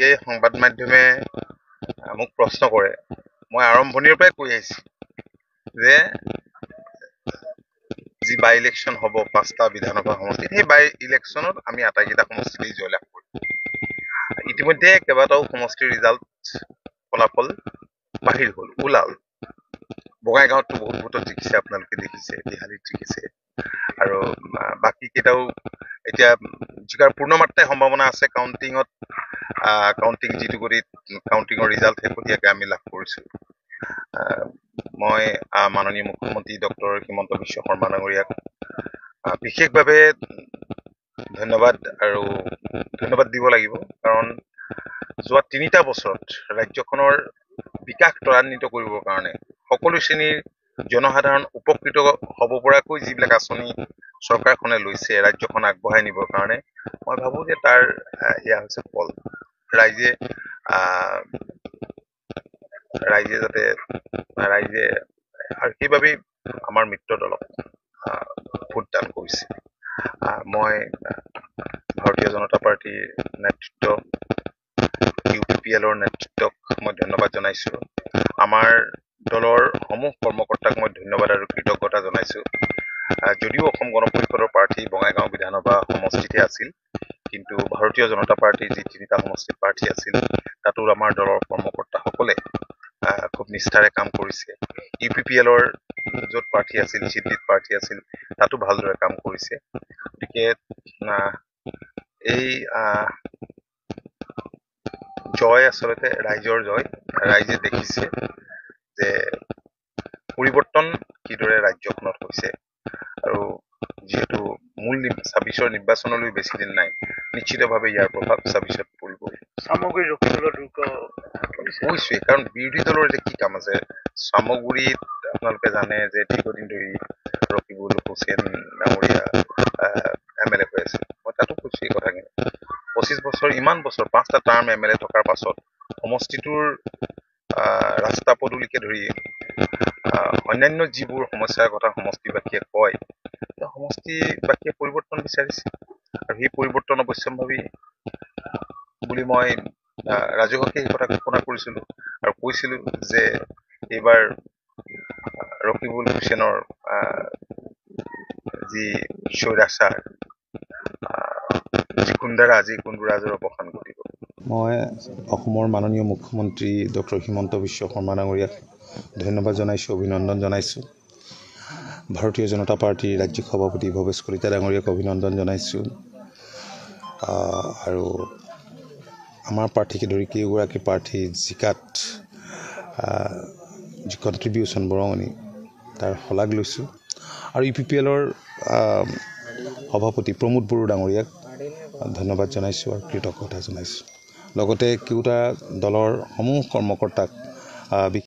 এই সংবাদ মাধ্যমে মোক প্ৰশ্ন কৰে, মই আৰম্ভণিৰ পৰাই কৈ আহিছো যে যি বাই ইলেকশ্যন হ'ব 5টা বিধানসভা সমষ্টিত, সেই বাই ইলেকশ্যনত আমি আটাইকেইটা সমষ্টিতে জয়লাভ কৰিম। ইতিমধ্যে কেইবাটাও সমষ্টিৰ ৰিজাল্ট ফলাফল বাহিৰ হ'ল, ওলাল। বঙাইগাঁৱততো বহুত ভোটত জিকিছে, আপোনালোকে দেখিছে, বিহালীত জিকিছে, আৰু বাকী কেইটাও এতিয়া জিকাৰ পূৰ্ণমাত্ৰাই সম্ভাৱনা আছে। কাউণ্টিং যিটো গতিত কাউণ্টিঙৰ ৰিজাল্ট শেহতীয়াকৈ আমি লাভ কৰিছো। মই মাননীয় মুখ্যমন্ত্ৰী ডক্টৰ হিমন্ত বিশ্ব শৰ্মা ডাঙৰীয়াক বিশেষভাৱে ধন্যবাদ দিব লাগিব, কাৰণ যোৱা 3টা বছৰত ৰাজ্যখনৰ বিকাশ ত্বৰান্বিত কৰিবৰ কাৰণে সকলো শ্ৰেণীৰ জনসাধাৰণ উপকৃত হ'ব পৰাকৈ যিবিলাক আঁচনি চৰকাৰখনে লৈছে ৰাজ্যখন আগবঢ়াই নিবৰ কাৰণে, মই ভাবো যে তাৰ এয়া হৈছে ফল। ৰাইজে আৰু সেইবাবেই আমাৰ মিত্ৰ দলক ভোটদান কৰিছে। মই ভাৰতীয় জনতা পাৰ্টীৰ নেতৃত্ব, UPPLৰ নেতৃত্বক মই ধন্যবাদ জনাইছো। আমাৰ দলৰ সমূহ কৰ্মকৰ্তাক মই ধন্যবাদ আৰু কৃতজ্ঞতা জনাইছো। যদিও অসম গণ পৰিষদৰ প্ৰাৰ্থী বঙাইগাঁও বিধানসভা সমষ্টিতে আছিল, কিন্তু ভাৰতীয় জনতা পাৰ্টীৰ যি 3টা সমষ্টিৰ প্ৰাৰ্থী আছিল, তাতো আমাৰ দলৰ কৰ্মকৰ্তাসকলে খুব নিষ্ঠাৰে কাম কৰিছে। UPPLৰ য'ত প্ৰাৰ্থী আছিল, চিডলিত প্ৰাৰ্থী আছিল, তাতো ভালদৰে কাম কৰিছে। গতিকে এই জয় আচলতে ৰাইজৰ জয়। ৰাইজে দেখিছে যে পৰিৱৰ্তন কিদৰে ৰাজ্যখনত হৈছে, আৰু যিহেতু মূল 26ৰ নিৰ্বাচনলৈ বেছি দিন নাই, নিশ্চিতভাৱে ইয়াৰ প্ৰভাৱ 26ত পৰিবই। সামগ্ৰী ৰখিবলৈ কৈছোৱে, কাৰণ বিৰোধী দলৰ এতিয়া কি কাম আছে। চামগুৰিত আপোনালোকে জানে যে দীৰ্ঘদিন ধৰি ৰকিবুল হুছেইন ডাঙৰীয়া MLA হৈ আছে। মই তাতো কৈছো এই কথাখিনি। 25 বছৰ, ইমান বছৰ, 5টা টাৰ্ম MLA থকাৰ পাছত সমষ্টিটোৰ ৰাস্তা পদূলিকে ধৰি অন্যান্য যিবোৰ সমস্যাৰ কথা সমষ্টিবাসীয়ে কয়, সমষ্টিবাসীয়ে পৰিৱৰ্তন বিচাৰিছে, আৰু সেই পৰিৱৰ্তন অৱশ্যম্ভাৱী বুলি মই ৰাজহুৱাকে এই কথা ঘোষণা কৰিছিলো, আৰু কৈছিলো যে এইবাৰ ৰকিবুল হুছেইনৰ যি স্বৈৰাচাৰ, যি গুণ্ডাৰাজ, এই গুণ্ডাৰাজৰ অৱসান ঘটিব। মই অসমৰ মাননীয় মুখ্যমন্ত্ৰী ডক্টৰ হিমন্ত বিশ্ব শৰ্মা ডাঙৰীয়াক ধন্যবাদ জনাইছোঁ, অভিনন্দন জনাইছোঁ। ভাৰতীয় জনতা পাৰ্টীৰ ৰাজ্যিক সভাপতি ভৱেশ কলিতা ডাঙৰীয়াক অভিনন্দন জনাইছোঁ। আৰু আমাৰ প্ৰাৰ্থীকে ধৰি কেইগৰাকী প্ৰাৰ্থী জিকাত যি কণ্ট্ৰিবিউশ্যন বৰঙণি, তাৰ শলাগ লৈছোঁ। আৰু UPPLৰ সভাপতি প্ৰমোদ বড়ো ডাঙৰীয়াক ধন্যবাদ জনাইছোঁ আৰু কৃতজ্ঞতা জনাইছোঁ। লগতে কেওটা দলৰ সমূহ কৰ্মকৰ্তাক